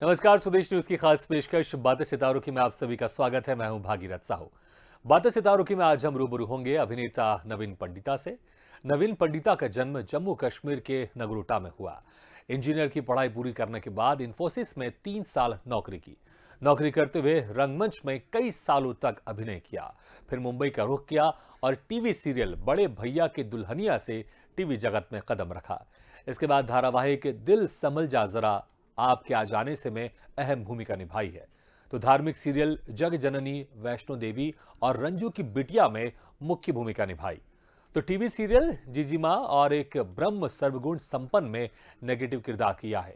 नमस्कार, स्वदेश न्यूज की खास पेशकश बातें सितारों की में आप सभी का स्वागत है। मैं हूं भागीरथ साहू। बातें सितारों की में आज हम रूबरू होंगे अभिनेता नवीन पंडिता से। नवीन पंडिता का जन्म जम्मू कश्मीर के नगरोटा में हुआ। इंजीनियर की पढ़ाई पूरी करने के बाद इंफोसिस में 3 साल नौकरी की। नौकरी करते हुए रंगमंच में कई सालों तक अभिनय किया। फिर मुंबई का रुख किया और टीवी सीरियल बड़े भैया के दुल्हनिया से टीवी जगत में कदम रखा। इसके बाद धारावाहिक दिल संभल जा जरा आपके आ जाने से में अहम भूमिका निभाई है। तो धार्मिक सीरियल जग जननी वैष्णो देवी और रंजू की बिटिया में मुख्य भूमिका निभाई। तो टीवी सीरियल जीजीमा और एक ब्रह्म सर्वगुण संपन्न में नेगेटिव किरदार किया है।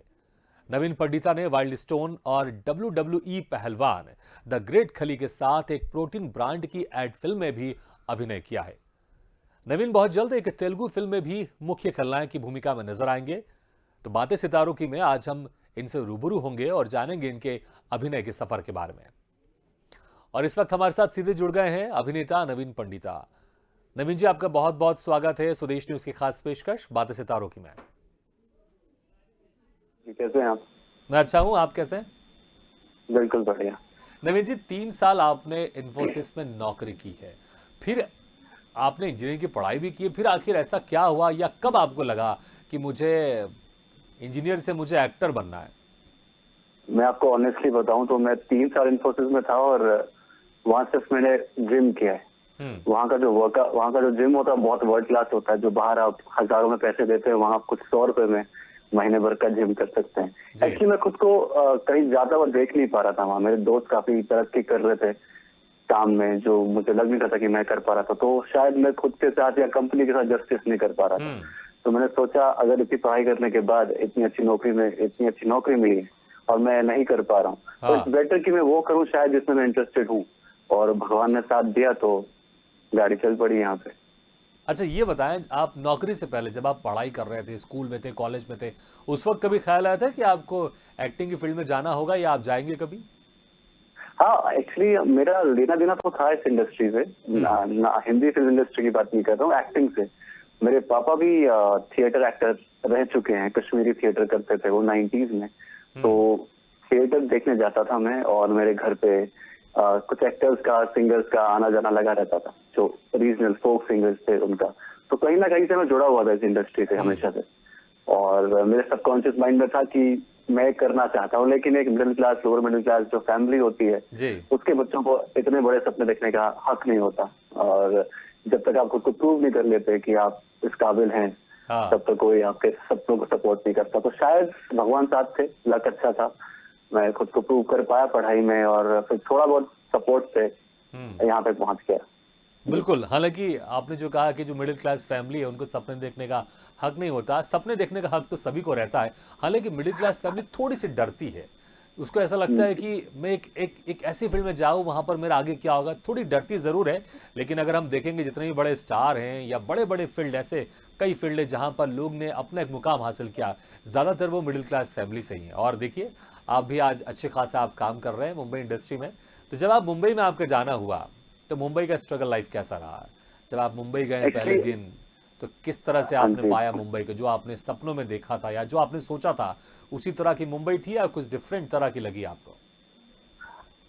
नवीन पंडिता ने वाइल्ड स्टोन और WWE पहलवान द ग्रेट खली के साथ एक प्रोटीन ब्रांड की एड फिल्म में भी अभिनय किया है। नवीन बहुत जल्द एक तेलुगु फिल्म में भी मुख्य खलनायक की भूमिका में नजर आएंगे। तो बातें सितारों की में आज हम इनसे रूबरू होंगे और जानेंगे इनके अभिनय के सफर के बारे में। और इस वक्त हमारे साथ सीधे जुड़ गए हैं अभिनेता नवीन पंडिता। नवीन जी, आपका बहुत बहुत स्वागत है स्वदेश न्यूज की खास पेशकश बातें सितारों की में। जी, कैसे हैं आप? मैं अच्छा हूं, आप कैसे हैं? बिल्कुल बढ़िया। नवीन जी, 3 साल आपने इन्फोसिस में नौकरी की है, फिर आपने इंजीनियरिंग की पढ़ाई भी की है, फिर आखिर ऐसा क्या हुआ या कब आपको लगा कि मुझे इंजीनियर से मुझे एक्टर बनना है? मैं आपको ऑनेस्टली बताऊं तो मैं 3 साल इन्फोसिस में था और वहाँ सिर्फ मैंने जिम किया है। हम्म। वहाँ का जो जिम होता है बहुत वर्ल्ड क्लास होता है। जो बाहर आप हजारों में पैसे देते हैं, वहाँ आप कुछ 100 रुपए में महीने भर का जिम कर सकते हैं। जी। एक्चुअली मैं खुद को कहीं ज्यादा और देख नहीं पा रहा था। वहाँ मेरे दोस्त काफी तरक्की कर रहे थे काम में, जो मुझे लग नहीं रहा था कि मैं कर पा रहा था। तो शायद मैं खुद के साथ या कंपनी के साथ जस्टिस नहीं कर पा रहा था। हम्म। तो मैंने सोचा अगर इतनी पढ़ाई करने के बाद इतनी अच्छी नौकरी मिली है और मैं नहीं कर पा रहा हूँ, तो इट्स हाँ। बेटर कि मैं वो करूँ शायद जिसमें मैं इंटरेस्टेड हूँ। और भगवान ने साथ दिया तो गाड़ी चल पड़ी यहाँ पे। अच्छा, ये बताएं, आप नौकरी से पहले जब आप पढ़ाई कर रहे थे, स्कूल में थे, कॉलेज में थे, उस वक्त कभी ख्याल आया था कि आपको एक्टिंग की फील्ड में जाना होगा या आप जाएंगे कभी? हाँ, एक्चुअली मेरा लेना देना तो था इस इंडस्ट्री से। हम्म। हिंदी फिल्म इंडस्ट्री की बात नहीं कर रहा हूँ, एक्टिंग से। मेरे पापा भी थिएटर एक्टर रह चुके हैं। कश्मीरी थिएटर करते थे वो 90s में। तो हम्म। थिएटर देखने जाता था मैं, और मेरे घर पे कुछ एक्टर्स का, सिंगर्स का आना जाना लगा रहता था, जो रीजनल फोक सिंगर्स थे उनका। तो कहीं ना कहीं से मैं जुड़ा हुआ था इस इंडस्ट्री से हम्म। हमेशा से। और मेरे सबकॉन्शियस माइंड में था कि मैं करना चाहता हूँ, लेकिन एक middle class, lower middle class जो फैमिली होती है, जी। उसके बच्चों को इतने बड़े सपने देखने का हक नहीं होता। और जब तक आप खुद को प्रूव नहीं कर लेते कि आप इस काबिल हैं, हाँ। तब तक कोई आपके सपनों को सपोर्ट नहीं करता। तो शायद भगवान साथ थे, लक अच्छा था, मैं खुद को प्रूव कर पाया पढ़ाई में, और फिर थोड़ा बहुत सपोर्ट से हम्म। यहाँ तक पहुंच गया। जी। बिल्कुल। हालांकि आपने जो कहा कि जो मिडिल क्लास फैमिली है उनको सपने देखने का हक नहीं होता, सपने देखने का हक तो सभी को रहता है। हालांकि मिडिल क्लास फैमिली थोड़ी सी डरती है। उसको ऐसा लगता है कि मैं एक ऐसी फील्ड में जाऊं, वहां पर मेरा आगे क्या होगा, थोड़ी डरती जरूर है। लेकिन अगर हम देखेंगे जितने भी बड़े स्टार हैं या बड़े बड़े फील्ड, ऐसे कई फील्ड है जहां पर लोग ने अपना एक मुकाम हासिल किया, ज्यादातर वो मिडिल क्लास फैमिली से ही है। और देखिए, आप भी आज अच्छे खासा आप काम कर रहे हैं मुंबई इंडस्ट्री में। तो जब आप मुंबई में आपका जाना हुआ, तो मुंबई का स्ट्रगल लाइफ कैसा रहा? जब आप मुंबई गए पहले एक्चुअली दिन, तो किस तरह से हाँ आपने जी, पाया मुंबई को? जो आपने सपनों में देखा था या जो आपने सोचा था, उसी तरह की मुंबई थी या कुछ डिफरेंट तरह की लगी आपको?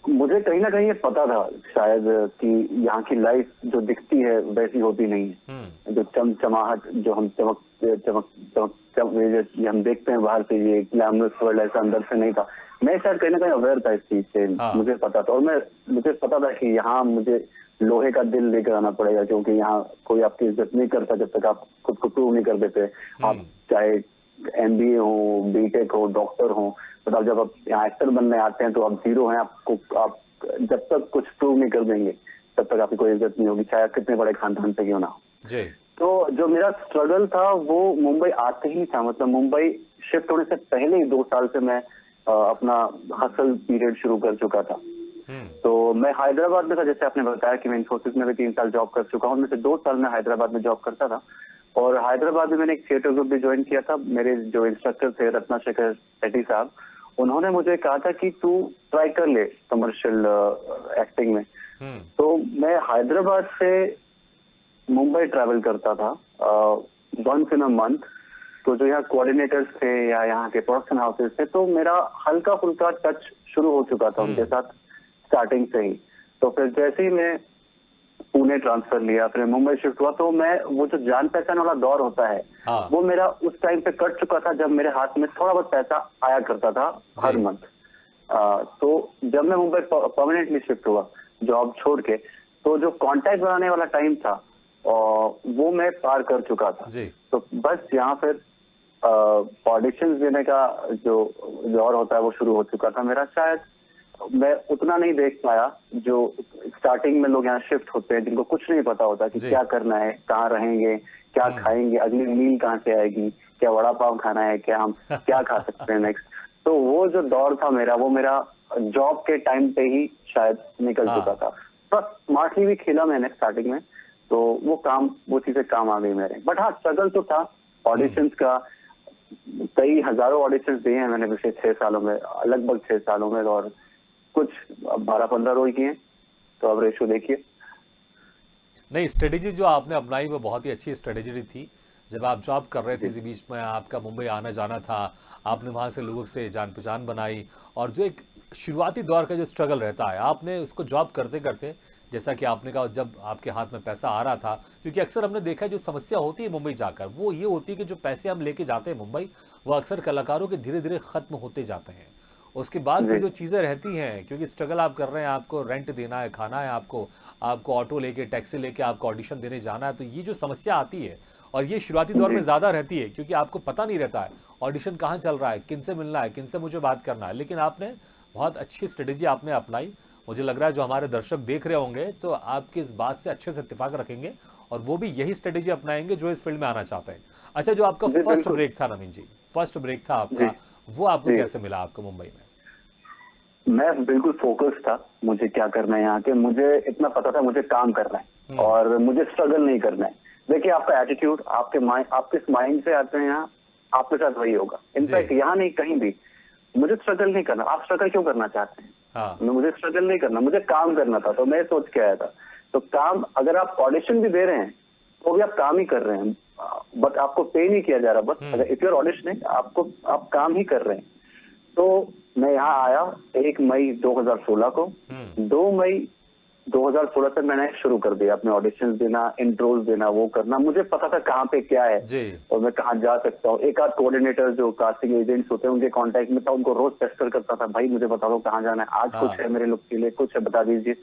मुझे कहीं ना कहीं ये पता था शायद कि यहाँ की लाइफ जो दिखती है वैसी होती नहीं हम्म। है। जो चमचमाहट, जो हम चमक चमक चमक चमक ये हम देखते हैं बाहर से, ये ग्लैमरस वर्ल्ड ऐसा अंदर से नहीं था। मैं शायद कहीं ना कहीं अवेयर था इस चीज से, हाँ। मुझे पता था। और मुझे पता था कि यहाँ मुझे लोहे का दिल लेकर आना पड़ेगा, क्योंकि यहाँ कोई आपकी इज्जत नहीं करता जब तक आप खुद को प्रूव नहीं कर देते। आप हम्म। चाहे MBA हो, बीटेक हो, डॉक्टर हो, मतलब जब आप यहाँ एक्टर बनने आते हैं तो आप जीरो हैं। आप जब तक कुछ प्रूव नहीं कर देंगे, तब तक आपकी कोई इज्जत नहीं होगी, चाहे आप कितने बड़े खानदान से क्यों ना हो। जी। तो जो मेरा स्ट्रगल था वो मुंबई आते ही था। मतलब मुंबई शिफ्ट होने से पहले ही 2 साल से मैं अपना हसल पीरियड शुरू कर चुका था। हम्म। तो मैं हैदराबाद में था, जैसे आपने बताया कि मैं इन्फोसिस में भी 3 साल जॉब कर चुका हूँ। उनमें से 2 साल मैं हैदराबाद में जॉब करता था। और हैदराबाद में मैंने एक थिएटर ग्रुप भी ज्वाइन किया था। मेरे जो इंस्ट्रक्टर थे रत्नाशेखर शेट्टी साहब, उन्होंने मुझे कहा था कि तू ट्राई कर ले कमर्शियल एक्टिंग में। हम्म। तो मैं हैदराबाद से मुंबई ट्रैवल करता था वंस इन अ मंथ। तो जो यहाँ कोऑर्डिनेटर्स थे या यहाँ के प्रोडक्शन हाउसेस थे, तो मेरा हल्का फुल्का टच शुरू हो चुका था उनके साथ स्टार्टिंग से ही। तो फिर जैसे ही मैं पुणे ट्रांसफर लिया, फिर मुंबई शिफ्ट हुआ, तो मैं वो जो जान पहचान वाला दौर होता है, हाँ। वो मेरा उस टाइम पे कट चुका था जब मेरे हाथ में थोड़ा बहुत पैसा आया करता था हर मंथ। तो जब मैं मुंबई परमानेंटली शिफ्ट हुआ जॉब छोड़ के, तो जो कांटेक्ट बनाने वाला टाइम था वो मैं पार कर चुका था। जी। तो बस यहाँ फिर ऑडिशंस देने का जो दौर होता है वो शुरू हो चुका था मेरा। शायद मैं उतना नहीं देख पाया जो स्टार्टिंग में लोग यहाँ शिफ्ट होते हैं, जिनको कुछ नहीं पता होता कि जी। क्या करना है, कहाँ रहेंगे, क्या खाएंगे, अगली मील कहाँ से आएगी, क्या वड़ा पाव खाना है, क्या हम क्या खा सकते हैं नेक्स्ट। तो वो जो दौर था मेरा, वो मेरा जॉब के टाइम पे ही शायद निकल हाँ। चुका था। बस स्मार्टली भी खेला मैंने स्टार्टिंग में, तो वो चीजें काम आ गई मेरे। बट हाँ, स्ट्रगल तो था ऑडिशंस का। कई हजारों ऑडिशंस दिए हैं मैंने पिछले 6 सालों में, लगभग 6 सालों में, और कुछ 12-15 रोल किए। तो अब रेशो देखिए। नहीं, स्ट्रेटेजी जो आपने अपनाई वो बहुत ही अच्छी स्ट्रेटेजी थी। जब आप जॉब कर रहे थे, इसी बीच में आपका मुंबई आना जाना था, आपने वहाँ से लोगों से जान पहचान बनाई, और जो एक शुरुआती दौर का जो स्ट्रगल रहता है, आपने उसको जॉब करते करते, जैसा कि आपने कहा, जब आपके हाथ में पैसा आ रहा था, क्योंकि अक्सर हमने देखा है जो समस्या होती है मुंबई जाकर, वो ये होती है कि जो पैसे हम लेके जाते हैं मुंबई, वो अक्सर कलाकारों के धीरे धीरे खत्म होते जाते हैं। उसके बाद फिर जी जो चीज़ें रहती हैं, क्योंकि स्ट्रगल आप कर रहे हैं, आपको रेंट देना है, खाना है, आपको ऑटो लेके, टैक्सी लेके आपको ऑडिशन देने जाना है, तो ये जो समस्या आती है, और ये शुरुआती दौर में जी ज़्यादा रहती है, क्योंकि आपको पता नहीं रहता है ऑडिशन कहाँ चल रहा है, किन से मिलना है, किन से मुझे बात करना है। लेकिन आपने बहुत अच्छी स्ट्रेटेजी आपने अपनाई। मुझे लग रहा है जो हमारे दर्शक देख रहे होंगे तो आपकी इस बात से अच्छे से इत्तेफाक रखेंगे, और वो भी यही स्ट्रेटेजी अपनाएंगे जो इस फील्ड में आना चाहते हैं। अच्छा, जो आपका जी फर्स्ट बिल्कुल। ब्रेक था नवीन जी, फर्स्ट ब्रेक था जी आपका, वो आपको जी कैसे मिला आपको मुंबई में? मैं बिल्कुल फोकस था, मुझे क्या करना है यहाँ के। मुझे इतना पता था मुझे काम करना है और मुझे स्ट्रगल नहीं करना है। देखिए, आपका एटीट्यूड, आप किस माइंड से आते हैं यहाँ, आपके साथ वही होगा। इनफैक्ट यहाँ नहीं, कहीं भी मुझे स्ट्रगल नहीं करना। आप स्ट्रगल क्यों करना चाहते हैं? हाँ। मुझे स्ट्रगल नहीं करना, मुझे काम करना था। तो मैं सोच के आया था, तो काम, अगर आप ऑडिशन भी दे रहे हैं तो भी आप काम ही कर रहे हैं, बट आपको पे नहीं किया जा रहा। बस अगर इफ यूर ऑडिशनिंग, आप काम ही कर रहे हैं। तो मैं यहाँ आया 1 मई 2016 को। 2 मई 2016 से मैंने शुरू कर दिया अपने ऑडिशंस देना, इंट्रोज देना, वो करना। मुझे पता था कहाँ पे क्या है जी। और मैं कहाँ जा सकता हूँ। एक आध कोऑर्डिनेटर जो कास्टिंग एजेंट्स होते हैं उनके कांटेक्ट में था, उनको रोज पेस्टर करता था, भाई मुझे बता दो कहाँ जाना है, आज कुछ है मेरे लोग के लिए, कुछ है बता दीजिए।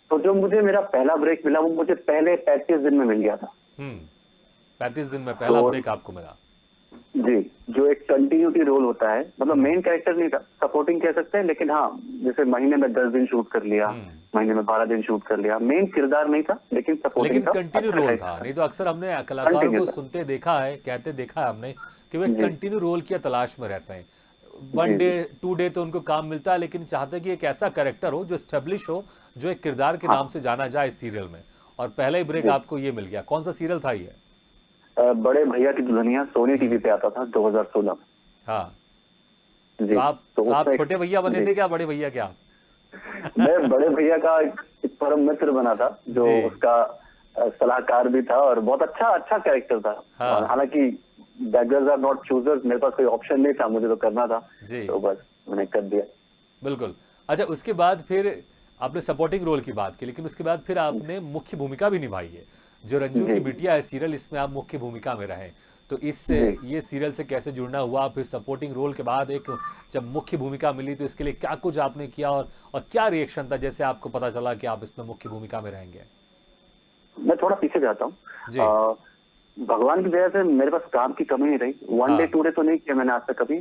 तो जो मुझे मेरा पहला ब्रेक मिला वो मुझे पहले 35 दिन में मिल गया था। 35 दिन में पहला तो ब्रेक आपको मिला? जी, जो एक कंटिन्यूटी रोल होता है, मतलब मेन कैरेक्टर नहीं था, सपोर्टिंग कह सकते हैं, लेकिन हाँ, जैसे महीने में 10 दिन शूट कर लिया, महीने में 12 दिन शूट कर लिया। मेन किरदार नहीं था लेकिन सपोर्टिंग लेकिन था। कंटिन्यू अच्छा रोल टाइप था। था, नहीं तो अक्सर हमने कलाकारों कंटिन्यू को था। सुनते देखा है, कहते देखा है हमने, कि वे जी कंटिन्यू रोल की तलाश में रहते हैं। 1 जी डे जी 2 डे तो उनको काम मिलता है, लेकिन चाहते हैं कि एक ऐसा कैरेक्टर हो जो एस्टेब्लिश हो, जो एक किरदार के नाम हाँ से जाना जाए इस सीरियल में। और पहला ही ब्रेक जी। आपको ये मिल गया। कौन सा सीरियल था ये? बड़े भैया की दुल्हनिया सोनी टीवी पे आता था 2016 में। हाँ। जी, तो तो आप उसमें छोटे भैया बने जी, थे क्या, बड़े भैया क्या? मैं बड़े भैया का एक परम मित्र बना था, जो जी। उसका सलाहकार भी था, और बहुत अच्छा कैरेक्टर था। और हाँ। हालांकि बेगर्स आर नॉट चूजर्स, मेरे पास कोई ऑप्शन नहीं था, मुझे तो करना था, जी। तो बस मैंने कर दिया। बिल्कुल। अच्छा, उसके बाद फिर आपने सपोर्टिंग रोल की बात की, लेकिन उसके बाद फिर आपने मुख्य भूमिका भी निभाई है। जो रंजू जी की बिटिया है सीरियल, इसमें आप मुख्य भूमिका में रहे। तो इससे जी ये सीरियल से कैसे जुड़ना हुआ? फिर सपोर्टिंग रोल के बाद एक जब मुख्य भूमिका मिली तो इसके लिए क्या कुछ आपने किया, और क्या रिएक्शन था जैसे आपको पता चला कि आप इसमें मुख्य भूमिका में रहेंगे? मैं थोड़ा पीछे जाता हूँ। जी। भगवान की दया से मेरे पास काम की कमी नहीं रही। 1 डे हाँ। 2 डे तो नहीं किया मैंने आज तक कभी।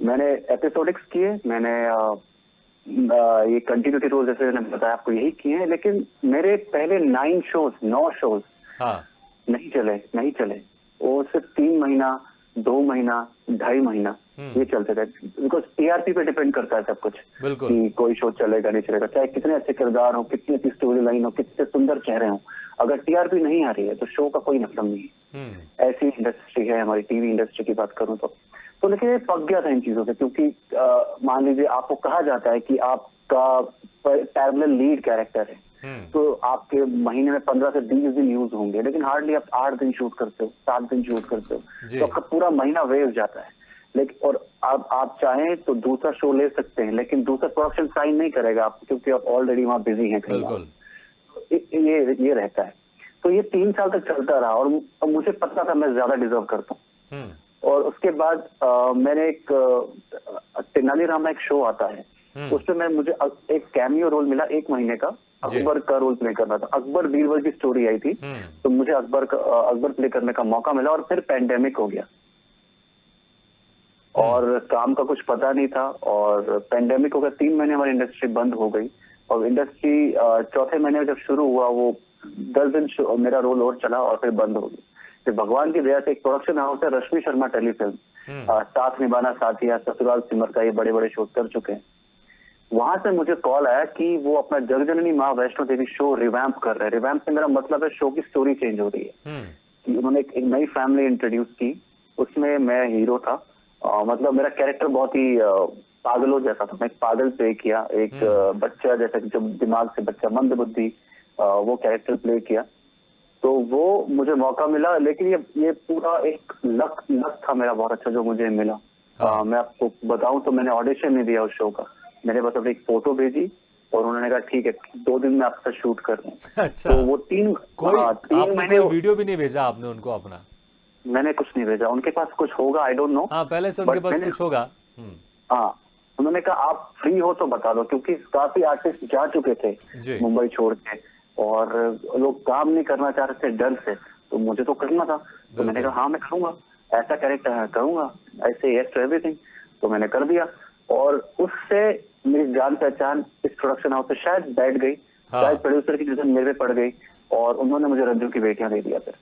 मैंने एपिसोडिक्स किए, मैंने ये कंटिन्यूटी रोल जैसे मैंने बताया आपको यही किए हैं, लेकिन मेरे पहले 9 शोज हाँ। नहीं चले। वो सिर्फ 3 महीना, 2 महीना, 2.5 महीना ये चलते थे, बिकॉज टीआरपी पे डिपेंड करता है सब कुछ, बिल्कुल। कि कोई शो चलेगा नहीं चलेगा, चाहे कितने अच्छे किरदार हो, कितनी अच्छी स्टोरी लाइन हो, कितने सुंदर चेहरे हो, अगर टीआरपी नहीं आ रही है तो शो का कोई मतलब नहीं है। ऐसी इंडस्ट्री है हमारी, टीवी इंडस्ट्री की बात करूं तो लेकिन ये पक गया था इन चीजों से, क्योंकि मान लीजिए आपको कहा जाता है कि आपका पैरेलल लीड कैरेक्टर है, तो आपके महीने में 15 से 20 दिन यूज होंगे, लेकिन हार्डली आप 8 दिन शूट करते हो, 7 दिन शूट करते हो, जी। तो आपका पूरा महीना वेस्ट जाता है। लेकिन और आप चाहें तो दूसरा शो ले सकते हैं, लेकिन दूसरा प्रोडक्शन साइन नहीं करेगा आप, क्योंकि आप ऑलरेडी वहां बिजी हैं कहीं और। बिल्कुल। ये रहता है। तो ये 3 साल तक चलता रहा और मुझे पता था मैं ज्यादा डिजर्व करता हूँ। और उसके बाद मैंने एक तेनाली रामा एक शो आता है, उसमें मुझे एक कैमियो रोल मिला 1 महीने का, जी। अकबर का रोल प्ले करना था। अकबर बीरबल की स्टोरी आई थी, तो मुझे अकबर प्ले करने का मौका मिला और फिर पैंडेमिक हो गया और काम का कुछ पता नहीं था और पैंडेमिक हो गया। 3 महीने हमारी इंडस्ट्री बंद हो गई और इंडस्ट्री चौथे महीने में जब शुरू हुआ वो 10 दिन मेरा रोल और चला और फिर बंद हो गई। फिर भगवान की दया से एक प्रोडक्शन हाउस है रश्मि शर्मा टेलीफिल्म, साथ निभाना साथिया, ससुराल सिमर का, ये बड़े बड़े शो कर चुके हैं। वहां से मुझे कॉल आया कि वो अपना जगजननी माँ वैष्णो देवी शो रिवैम्प कर रहे हैं। रिवैम्प से मेरा मतलब है शो की स्टोरी चेंज हो रही है कि उन्होंने एक नई फैमिली इंट्रोड्यूस की, उसमें मैं हीरो था। मतलब मेरा कैरेक्टर बहुत ही पागलों जैसा था, मैं एक पागल प्ले किया, एक बच्चा जैसा जो दिमाग से बच्चा, मंद बुद्धि, वो कैरेक्टर प्ले किया। तो वो मुझे मौका मिला, लेकिन ये पूरा एक लक था मेरा बहुत अच्छा जो मुझे मिला। मैं आपको बताऊं तो मैंने ऑडिशन नहीं दिया उस शो का, मैंने बस अपनी एक फोटो भेजी और उन्होंने कहा ठीक है 2 दिन में आपका शूट कर रहे हैं। अच्छा। तो वो 3 महीने वीडियो भी नहीं भेजा आपने उनको अपना? मैंने कुछ नहीं भेजा, उनके पास कुछ होगा, आई डोंट नो। हाँ, पहले से उनके पास कुछ होगा। हाँ, उन्होंने कहा आप फ्री हो तो बता दो, क्योंकि काफी आर्टिस्ट जा चुके थे मुंबई छोड़ के और लोग काम नहीं करना चाह रहे थे डर से, तो मुझे तो करना था। तो मैंने कहा हाँ मैं करूंगा, ऐसा कैरेक्टर करूंगा, ऐसे यस टू एवरीथिंग। तो मैंने कर दिया और उससे मेरी जान पहचान इस प्रोडक्शन हाउस से शायद बैठ गई। शायद प्रोड्यूसर की नजर मेरे पे पड़ गई और उन्होंने मुझे रंजू की बेटियां दे दिया फिर,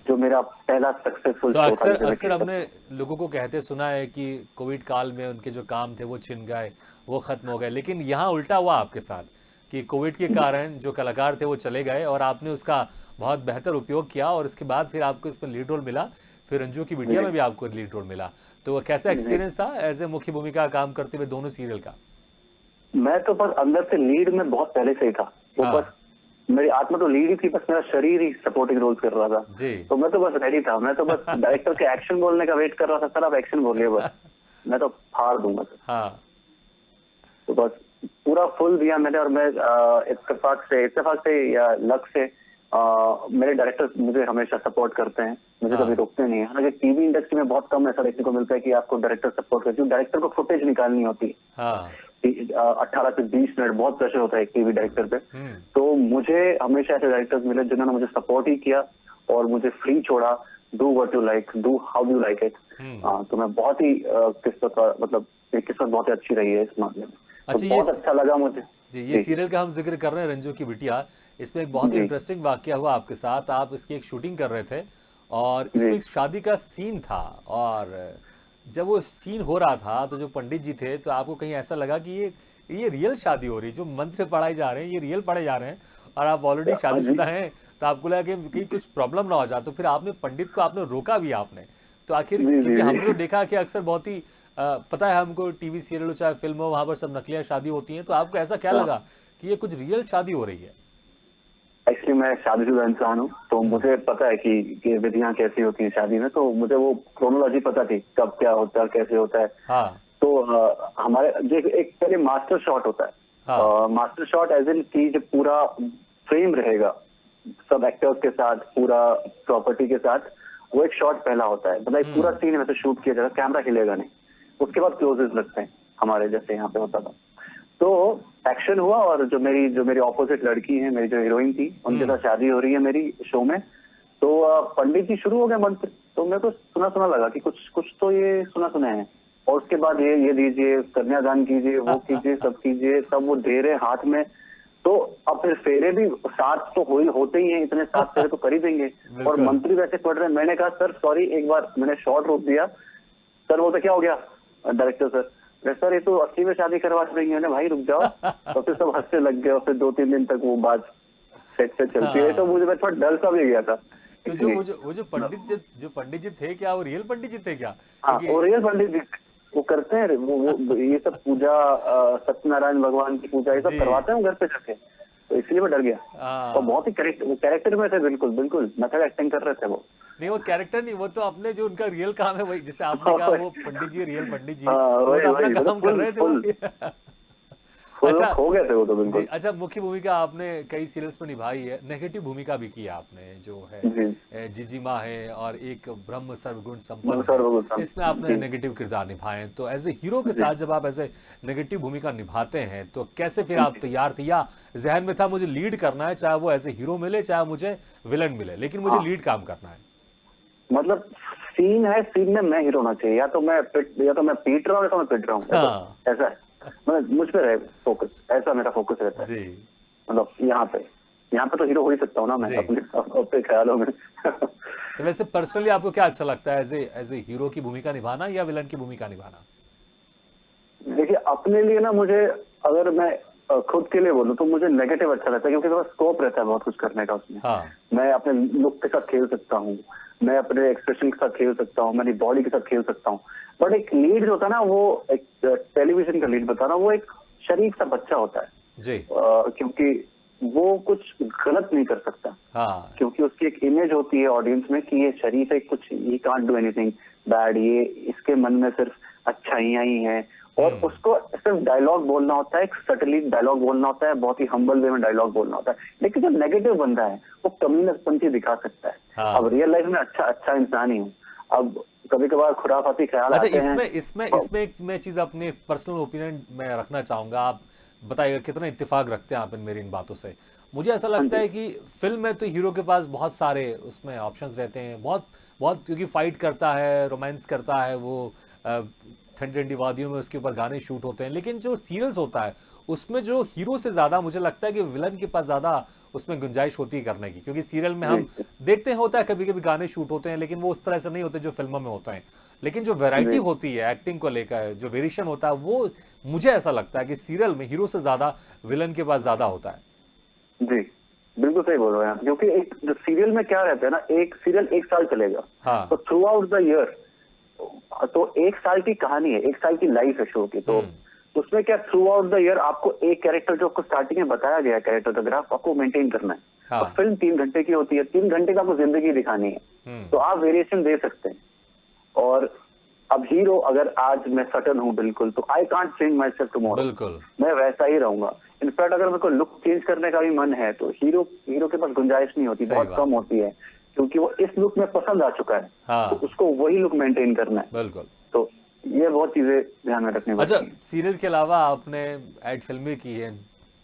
जो मेरा पहला सक्सेसफुल शो था। अक्सर हमने लोगों को कहते सुना है कि कोविड काल में उनके जो काम थे वो छिन गए, वो खत्म हो गए, लेकिन यहाँ उल्टा हुआ आपके साथ कि कोविड के कारण जो कलाकार थे वो चले गए और आपने उसका बहुत बेहतर उपयोग किया और उसके बाद फिर आपको इसमें लीड रोल मिला, फिर रंजू की बिटिया में भी आपको लीड रोल मिला। तो कैसा एक्सपीरियंस था एज ए मुख्य भूमिका काम करते हुए दोनों सीरियल का? मैं तो बस अंदर से लीड में बहुत पहले से ही था, वो बस मेरी आत्मा तो लीड ही थी, बस मेरा शरीर ही सपोर्टिंग रोल्स कर रहा था जी। तो मैं तो बस रेडी था, मैं तो बस डायरेक्टर के एक्शन बोलने का वेट कर रहा था, सर आप एक्शन बोलिए बस मैं तो फाड़ दूंगा सर। हाँ। तो बस पूरा फुल दिया मैंने और मैं इत्तेफाक से या लक से मेरे डायरेक्टर मुझे हमेशा सपोर्ट करते हैं, मुझे कभी रोकते नहीं है। हालांकि टीवी इंडस्ट्री में बहुत कम ऐसा देखने को मिलता है कि आपको डायरेक्टर सपोर्ट करते हैं, डायरेक्टर को फुटेज निकालनी होती है। 18 से 20 मिनट बहुत प्रेशर होता है एक टीवी डायरेक्टर पे। तो मुझे हमेशा ऐसे डायरेक्टर्स मिले जिन्होंने मुझे सपोर्ट ही किया और मुझे फ्री छोड़ा, do what you like, do how you like it. तो मैं बहुत ही किस्मत बहुत ही अच्छी रही है इस मामले में। अच्छा, तो बहुत अच्छा लगा मुझे जी। ये सीरियल का हम जिक्र कर रहे हैं रंजू की बिटिया, इसमें एक बहुत ही इंटरेस्टिंग वाकया हुआ आपके साथ। आप इसकी एक शूटिंग कर रहे थे और इसमें एक शादी का सीन था और जब वो सीन हो रहा था तो जो पंडित जी थे तो आपको कहीं ऐसा लगा कि ये रियल शादी हो रही है, जो मंत्र पढ़ाए जा रहे हैं ये रियल पढ़े जा रहे हैं और आप ऑलरेडी शादीशुदा हैं, तो आपको लगा कि कुछ प्रॉब्लम ना हो जाए, तो फिर आपने पंडित को आपने रोका भी आपने। तो आखिर क्योंकि हमने तो देखा कि अक्सर बहुत ही पता है हमको टीवी सीरियल हो चाहे फिल्म हो, वहां पर सब नकलियां शादी होती हैं, तो आपको ऐसा क्या लगा कि ये कुछ रियल शादी हो रही है? एक्चुअली मैं शादीशुदा इंसान हूँ, तो मुझे पता है कि विधियां कैसी होती हैं शादी में, तो मुझे वो क्रोनोलॉजी पता थी कब क्या होता है कैसे होता है। तो हमारे जो एक पहले मास्टर शॉट होता है, मास्टर शॉट एज इन की जो पूरा फ्रेम रहेगा सब एक्टर्स के साथ, पूरा प्रॉपर्टी के साथ, वो एक शॉट पहला होता है। मतलब पूरा सीन वैसे शूट किया जाएगा, कैमरा हिलेगा नहीं, उसके बाद क्लोजेस लगते हैं हमारे जैसे यहाँ पे होता था। तो एक्शन हुआ और जो मेरी ऑपोजिट लड़की है, मेरी जो हीरोइन थी, उनके साथ शादी हो रही है मेरी शो में। तो पंडित जी शुरू हो गए मंत्र, तो मेरे को सुना लगा कि कुछ तो ये सुना है। और उसके बाद ये दीजिए, कन्यादान कीजिए, वो कीजिए, सब कीजिए, सब वो दे रहे हाथ में। तो अब फिर फेरे भी 7 तो होते ही हैं, इतने 7 फेरे तो कर ही देंगे और मंत्री वैसे पढ़ रहे हैं। मैंने कहा सर सॉरी, एक बार मैंने शॉट रोक दिया। सर वो तो क्या हो गया डायरेक्टर सर ये तो 80 में शादी करवा रही है। भाई रुक जाओ। तो फिर सब हंसने लग गए और फिर 2-3 दिन तक वो बात सेट से चलती है। तो मुझे थोड़ा डर सा भी गया था। तो जो पंडित जी थे, क्या वो रियल पंडित जी थे क्या? हाँ, वो रियल पंडित जी वो करते हैं, वो ये सब पूजा, सत्यनारायण भगवान की पूजा ये सब करवाते हैं घर पे जाके। तो इसलिए मैं डर गया। हाँ। और बहुत ही कैरेक्टर में थे, बिल्कुल बिल्कुल मेथड एक्टिंग कर रहे थे वो। नहीं वो कैरेक्टर नहीं, वो तो अपने जो उनका रियल काम है वही, जैसे आपने कहा वो पंडित जी रियल पंडित जी, हाँ तो वो वही तो अपना वही, मतलब काम कर रहे थे वो भी। फुल अच्छा खो गए थे वो तो जी। बिल्कुल। अच्छा, मुख्य भूमिका आपने कई सीरियल्स में निभाई है, नेगेटिव भूमिका भी की है आपने, जो है जी जिजीमा है और एक ब्रह्म सर्वगुण बिल्कुल संपन्न सर, है, वो सब। इसमें आपने जी नेगेटिव किरदार निभाए हैं। तो एज ए हीरो के जी साथ जब आप एज ए नेगेटिव भूमिका निभाते हैं तो कैसे फिर आप जी। तैयार थे, या जहन में था मुझे लीड करना है, चाहे वो एज ए हीरो मिले चाहे मुझे विलन मिले, लेकिन मुझे हाँ लीड काम करना है? मतलब सीन है, सीन में मैं हीरो होना चाहिए, या तो मैं पीट रहा हूँ या तो मैं पिट रहा हूँ, हाँ ऐसा है। मतलब मुझ पे रहे फोकस, ऐसा मेरा फोकस रहता है। जी मतलब यहाँ पे तो हीरो हो ही सकता हूँ ना मैं, जी। अपने ख्यालों में। तो वैसे पर्सनली आपको क्या अच्छा लगता है, एज ए हीरो की भूमिका निभाना या विलन की भूमिका निभाना? देखिए अपने लिए ना, मुझे अगर मैं खुद के लिए बोलूँ तो मुझे नेगेटिव अच्छा लगता है, क्योंकि मेरा स्कोप रहता है बहुत कुछ करने का उसमें। हाँ मैं अपने लुक के साथ खेल सकता हूँ, मैं अपने एक्सप्रेशन के साथ खेल सकता हूँ, मेरी बॉडी के साथ खेल सकता हूँ। बट एक लीड जो होता है ना, वो एक टेलीविजन का लीड बता रहा हूँ, वो एक शरीफ सा बच्चा होता है। जी क्योंकि वो कुछ गलत नहीं कर सकता, हाँ क्योंकि उसकी एक इमेज होती है ऑडियंस में कि ये शरीफ है, कुछ he can't do anything bad, ये इसके मन में सिर्फ अच्छाइयां ही हैं। और उसको सिर्फ डायलॉग बोलना होता है, एक सटली डायलॉग बोलना होता है, बहुत ही हम्बल वे में डायलॉग बोलना होता है। लेकिन जो नेगेटिव बंदा है वो कमीनापंती दिखा सकता है। हाँ। अब रियल लाइफ में अच्छा इंसान ही हूँ, अब कभी कभार खुराफाती ख्याल अच्छा, आते हैं। इसमें एक मैं चीज अपने पर्सनल ओपिनियन में रखना चाहूंगा, आप बताइएगा कितना इत्तेफाक रखते हैं आप इन मेरी इन बातों से। मुझे ऐसा हाँ लगता जी है कि फिल्म में तो हीरो के पास बहुत सारे उसमें ऑप्शंस रहते हैं, बहुत बहुत, क्योंकि फाइट करता है, रोमांस करता है वो, ठंडी ठंडी वादियों में उसके ऊपर गाने शूट होते हैं, लेकिन जो सीरियल्स होता है उसमें जो हीरो से ज्यादा मुझे लगता है कि विलन के पास ज्यादा उसमें गुंजाइश होती है करने की, क्योंकि सीरियल में हम जी देखते हैं होता है कभी कभी गाने शूट होते हैं, लेकिन वो उस तरह से नहीं होते जो फिल्मों में होते हैं। लेकिन जो वैरायटी जी होती है एक्टिंग को लेकर, जो वेरिएशन होता है, वो मुझे ऐसा लगता है कि सीरियल में हीरो से ज्यादा विलन के पास ज्यादा होता है। जी बिल्कुल सही बोल रहे हैं आप, क्योंकि एक जो सीरियल में क्या रहता है ना, एक सीरियल एक साल चलेगा, हाँ तो थ्रू आउट द ईयर, तो एक साल की कहानी है, एक साल की लाइफ है शो की। तो उसमें क्या, थ्रू आउट द ईयर आपको एक कैरेक्टर जो आपको स्टार्टिंग में बताया गया है, कैरेक्टर का ग्राफ आपको मेंटेन करना है। हाँ। और फिल्म 3 घंटे की होती है, 3 घंटे का आपको जिंदगी दिखानी है, तो आप वेरिएशन दे सकते हैं। और अब हीरो, अगर आज मैं सटन हूँ बिल्कुल, तो I can't change my self tomorrow, बिल्कुल मैं वैसा ही रहूंगा। इनफैक्ट अगर मेरे को लुक चेंज करने का भी मन है तो हीरो के पास गुंजाइश नहीं होती, सही बहुत बात कम होती है, क्योंकि वो इस लुक में पसंद आ चुका है, हाँ तो उसको वही लुक मेंटेन करना है। बिल्कुल। तो ये बहुत चीजें ध्यान में रखनी अच्छा, पड़ती हैं। सीरियल के अलावा आपने एड फिल्में की हैं,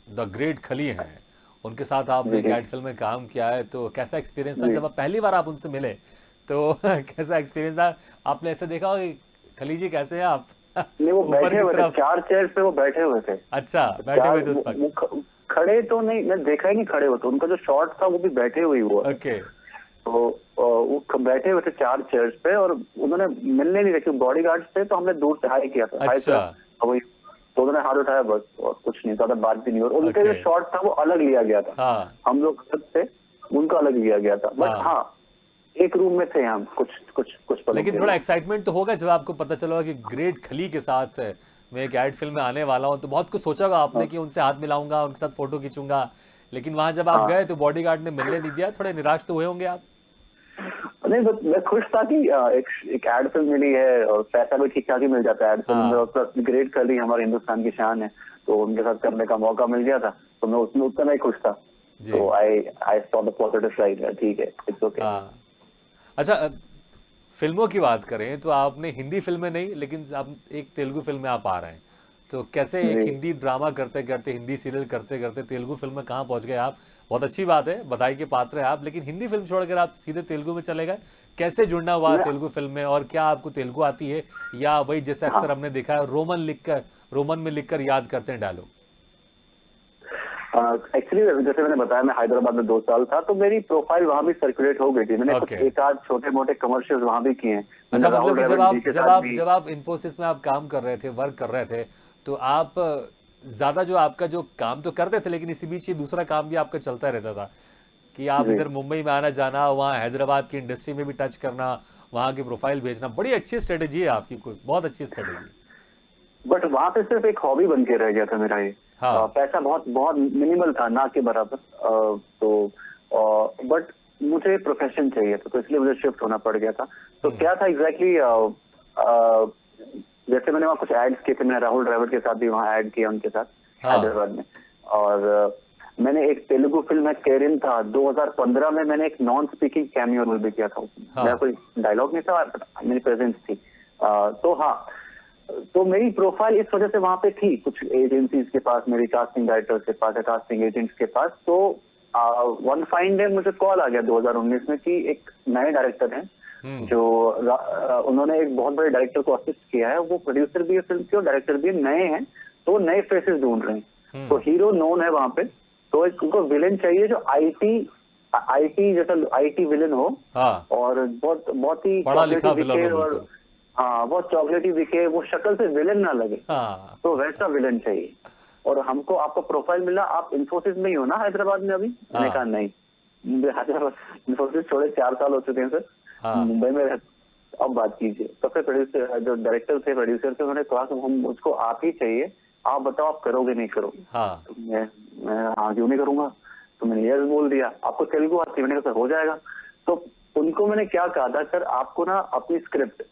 द ग्रेट खली हैं, उनके साथ आपने जी एक जी एड फिल्म में काम किया है, तो कैसा एक्सपीरियंस था जी। जब आप पहली बार आप उनसे मिले, तो कैसा एक्सपीरियंस था? आपने ऐसे देखा हो कि खली जी कैसे हैं आप? नहीं, वो ऊपर बैठे की हुए थे, तरफ। 4 चेयर्स पे वो बैठे हुए थे। अच्छा, बैठे हुए थे उस वो वक्त। खड़े तो नहीं, मैं देखा ही नहीं खड़े होते, उनका जो शॉट था वो भी बैठे हुए ही हुआ था। ओके तो वो बैठे हुए थे 4 चेयर्स पे, और उन्होंने मिलने नहीं रखी, बॉडी गार्ड्स थे, तो हमने दूर से हाई किया था, हाई अच्छा। किया, और वही, तो उन्होंने हाथ उठाया बस, और कुछ नहीं, ज्यादा बात भी नहीं। और उनका जो ओके शॉट था वो अलग लिया गया था, हाँ हम लोग अलग थे, उनका अलग लिया गया था। बट हाँ। हाँ, एक रूम में थे हम कुछ पलों लेकिन के थोड़ा लिए। एक्साइटमेंट तो होगा जब आपको पता चला कि ग्रेट खली के साथ मैं एक एड फिल्म में आने वाला हूँ, तो बहुत कुछ सोचा होगा आपने हाँ कि उनसे हाथ मिलाऊंगा, उनके साथ फोटो खींचूंगा, लेकिन वहां जब आप हाँ। गए तो बॉडीगार्ड ने मिलने नहीं दिया, थोड़े निराश तो हुए होंगे आप? नहीं, बस मैं खुश था कि एक एड फिल्म मिली है, और पैसा भी ठीक ठाक ही मिल जाता है एड फिल्म में, हाँ और प्लस ग्रेट कर ली, हमारे हिंदुस्तान की शान है, तो उनके साथ करने का मौका मिल गया था, तो मैं उसमें उतना ही खुश था। जी तो I saw the positive side, ठीक है, इट्स ओके। हाँ। अच्छा, फिल्मों की बात करें तो आपने हिंदी फिल्में नहीं, लेकिन आप एक तेलुगु फिल्म में आप आ रहे हैं, तो कैसे एक जी हिंदी ड्रामा करते करते, हिंदी सीरियल करते करते तेलुगु फिल्म में कहाँ पहुंच गए आप? बहुत अच्छी बात है, बधाई के पात्र हैं आप, लेकिन हिंदी फिल्म छोड़कर आप सीधे तेलुगु में चले गए, कैसे जुड़ना हुआ मैं तेलुगु फिल्म में? और क्या आपको तेलुगु आती है, या वही जैसे अक्सर हाँ हमने देखा है रोमन में लिखकर याद करते हैं डायलॉग? एक्चुअली जैसे मैंने बताया, मैं हैदराबाद में 2 साल था, तो मेरी प्रोफाइल वहां भी सर्कुलेट हो गई थी, मैंने कुछ ओके। एक आध छोटे मोटे कमर्शियल्स वहां भी किए हैं, अच्छा, मैंने राहुल मतलब कि द्रविड़ जी के साथ भी। जब आप इन्फोसिस में आप काम कर रहे थे, वर्क कर रहे थे, तो आप ज्यादा जो आपका जो काम तो करते थे, लेकिन इसी बीच ये दूसरा काम भी आपका चलता रहता था कि आप जी इधर मुंबई में आना जाना, वहाँ हैदराबाद की इंडस्ट्री में भी टच करना, वहाँ की प्रोफाइल भेजना, बड़ी अच्छी स्ट्रेटेजी है आपकी, कोई बहुत अच्छी स्ट्रेटेजी। बट वहां पे सिर्फ एक हॉबी बन के रह गया था मेरा ये, पैसा बहुत बहुत मिनिमल था, ना के बराबर। तो बट मुझे प्रोफेशन चाहिए था, तो इसलिए मुझे शिफ्ट होना पड़ गया था। तो क्या था एग्जैक्टली, जैसे मैंने वहाँ कुछ एड्स किए थे, मैंने राहुल ड्राइवर के साथ भी वहाँ ऐड किया उनके साथ हैदराबाद में। और मैंने एक तेलुगु फिल्म है केरिन था 2015 में, मैंने एक नॉन स्पीकिंग कैमियो रोल भी किया था उसमें। मेरा कोई डायलॉग नहीं था, मेरी प्रेजेंस थी। तो हाँ, तो मेरी प्रोफाइल इस वजह से वहां पे थी, कुछ एजेंसीज के पास, मेरी कास्टिंग डायरेक्टर्स के पास, कास्टिंग एजेंट्स के पास। तो वन फाइन डे मुझे कॉल आ गया 2019 में कि एक नए डायरेक्टर हैं जो उन्होंने एक बहुत बड़े डायरेक्टर को असिस्ट किया है, वो प्रोड्यूसर भी है फिल्म के और डायरेक्टर भी नए हैं, तो नए फेसेस ढूंढ रहे हैं। तो हीरो नोन है वहां पे, तो एक उनको विलेन चाहिए जो आईटी जैसा आईटी विलेन हो। और बहुत बहुत ही पढ़ा लिखा विलन हो और बिल्कुल। हाँ, बहुत चॉकलेटी दिखे, वो शक्ल से विलेन ना लगे, तो वैसा विलेन चाहिए। और हमको आपका प्रोफाइल मिला, आप इन्फोसिस में ही हो ना हैदराबाद में अभी? मैंने कहा नहीं, हैदराबाद इन्फोसिस छोड़े 4 साल हो चुके हैं सर, मुंबई में अब बात कीजिए। तो फिर प्रोड्यूसर, जो डायरेक्टर थे, प्रोड्यूसर थे, उन्होंने कहा कि हम मुझको आप ही चाहिए, आप बताओ आप करोगे नहीं करोगे? तो मैं हाँ क्यों नहीं करूंगा। तो मैंने यस बोल दिया। आपको तेलुगु आती है? मैंने कहा सर हो जाएगा। तो उनको मैंने क्या कहा था, सर आपको ना अपनी स्क्रिप्ट,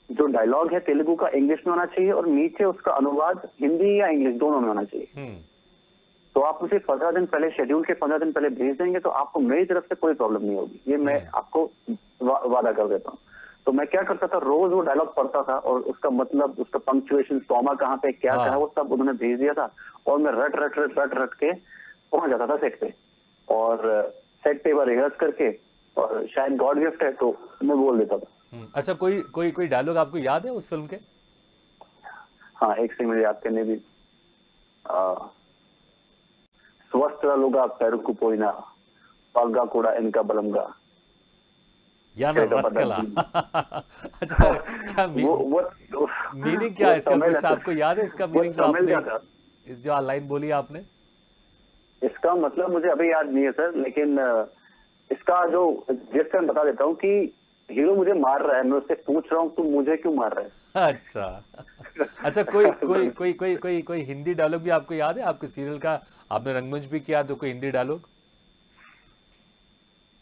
जो डायलॉग है तेलुगु का, इंग्लिश में होना चाहिए और नीचे उसका अनुवाद हिंदी या इंग्लिश दोनों में होना चाहिए। तो आप मुझे 15 दिन पहले, शेड्यूल के 15 दिन पहले भेज देंगे, तो आपको मेरी तरफ से कोई प्रॉब्लम नहीं होगी, ये मैं आपको वादा कर देता हूँ। तो मैं क्या करता था, रोज वो डायलॉग पढ़ता था और उसका मतलब, उसका पंक्चुएशन, कॉमा कहाँ पे क्या कहा, वो सब उन्होंने भेज दिया था। और मैं रट रट रट रट रट के पहुंच जाता था सेट पे, और सेट पे रिहर्स करके, और शायद गॉड गिफ्ट है तो मैं बोल देता था। अच्छा, कोई कोई कोई डायलॉग आपको याद है उस फिल्म के? हाँ, एक से मुझे याद करने भी, स्वस्थ लोगा पेरुकु पोइना पग्गा कोड़ा इनका बलमगा या ना रसकला। अच्छा, क्या मीनिंग क्या है इसका? कुछ आपको याद है इसका मीनिंग जो आपने जो लाइन बोली आपने? इसका मतलब मुझे अभी याद नहीं है सर, लेकिन इसका जो जिस टाइम बता देता हूँ कि हीरो मुझे मार रहा है, मैं उससे पूछ रहा हूँ तू मुझे क्यों मार रहा है। अच्छा अच्छा, कोई कोई कोई कोई कोई कोई हिंदी डायलॉग भी आपको याद है? आपके सीरियल का आपने रंगमंच भी किया, तो कोई हिंदी डायलॉग?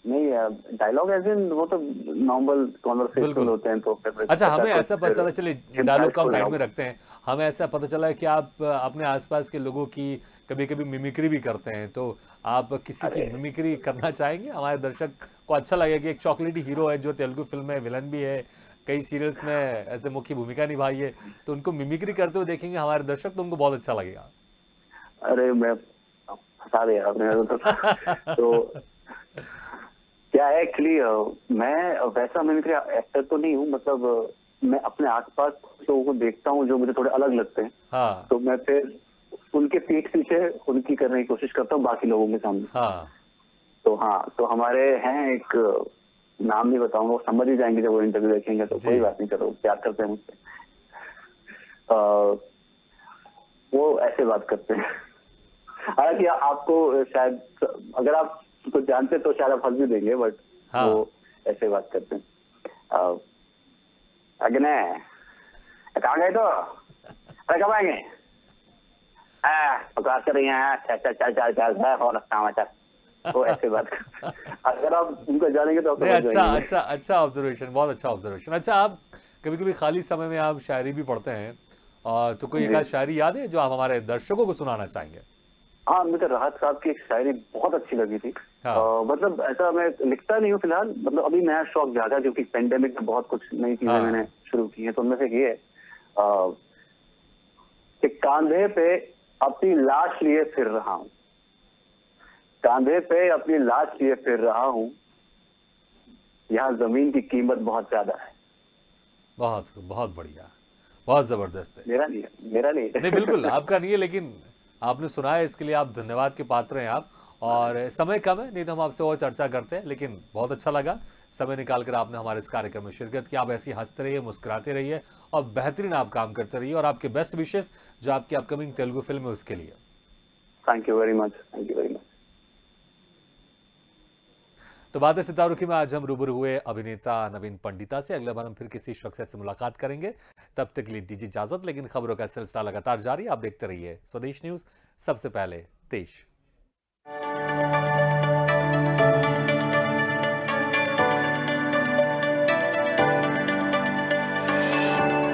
नहीं, डायलॉग एज इन वो तो नॉर्मल कॉन्वर्सेशन होते हैं। तो अच्छा, हमें ऐसा पता चला, चलिए डायलॉग को हम साइड में रखते हैं, हमें ऐसा पता चला है कि आप अपने आसपास के लोगों की कभी कभी मिमिक्री भी करते हैं, तो आप किसी की मिमिक्री करना चाहेंगे? हमारे दर्शक को अच्छा लगेगा कि एक चॉकलेटी हीरो है जो तेलुगु फिल्म में विलन भी है, कई सीरियल्स में ऐसे मुख्य भूमिका निभाई है, तो उनको मिमिक्री करते हुए देखेंगे हमारे दर्शक, तो उनको बहुत अच्छा लगेगा। अरे मैं फंसा दिया आपने। तो क्या है एक्चुअली, मैं वैसा मिमिक्री एक्टर तो नहीं हूँ, मतलब मैं अपने आसपास लोगों को देखता हूँ जो मुझे थोड़े अलग लगते हैं, तो मैं फिर उनके पीठ पीछे उनकी करने की कोशिश करता हूँ बाकी लोगों के सामने। तो हाँ, तो हमारे हैं, एक नाम नहीं बताऊंगा, वो समझ ही जाएंगे जब वो इंटरव्यू देखेंगे, तो कोई बात नहीं, चलो प्यार करते हैं मुझसे। वो ऐसे बात करते हैं। हालांकि आपको शायद, अगर आप तो जानते तो शायद आप हंस भी देंगे, बट वो ऐसे बात करते हैं। अगने कहाँ गए? तो अरे कब आएंगे? बकवास कर रही हैं, चल चल चल चल और रखता। वो ऐसे बात करते हैं। अगर आप उनको जानेंगे तो अच्छा अच्छा ऑब्जर्वेशन, बहुत अच्छा ऑब्जर्वेशन। अच्छा, आप कभी कभी खाली समय में आप शायरी भी पढ़ते हैं, और तो कोई एक आध शायरी याद है जो आप हमारे दर्शकों को सुनाना चाहेंगे? हाँ, मुझे राहत साहब की एक शायरी बहुत अच्छी लगी थी। मतलब ऐसा मैं लिखता नहीं हूँ फिलहाल, मतलब अभी नया शौक जागा, क्योंकि पेंडेमिक में बहुत कुछ नई चीजें मैंने शुरू की है। तो उनमें से ये है कि कांधे पे अपनी लाश लिए फिर रहा हूँ, कांधे पे अपनी लाश लिए फिर रहा हूँ, यहाँ जमीन की कीमत बहुत ज्यादा है। बहुत बहुत बढ़िया, बहुत जबरदस्त है। मेरा नहीं है, मेरा नहीं है। नहीं, बिल्कुल आपका नहीं है, लेकिन आपने सुना है, इसके लिए आप धन्यवाद के पात्र हैं आप। और समय कम है, नहीं तो हम आपसे और चर्चा करते हैं, लेकिन बहुत अच्छा लगा समय निकालकर आपने हमारे इस कार्यक्रम में शिरकत की। आप ऐसी हंसते रहिए, मुस्कुराते रहिए, और बेहतरीन आप काम करते रहिए, और आपके बेस्ट विशेस जो आपकी अपकमिंग तेलुगु फिल्म है उसके लिए। Thank you very much, thank you very much. तो बातें सितारों की में आज हम रूबरू हुए अभिनेता नवीन पंडिता से। अगले बार हम फिर किसी शख्सियत से मुलाकात करेंगे। तब तक के लिए दीजिए इजाजत, लेकिन खबरों का सिलसिला लगातार जारी। आप देखते रहिए स्वदेश न्यूज, सबसे पहले देश।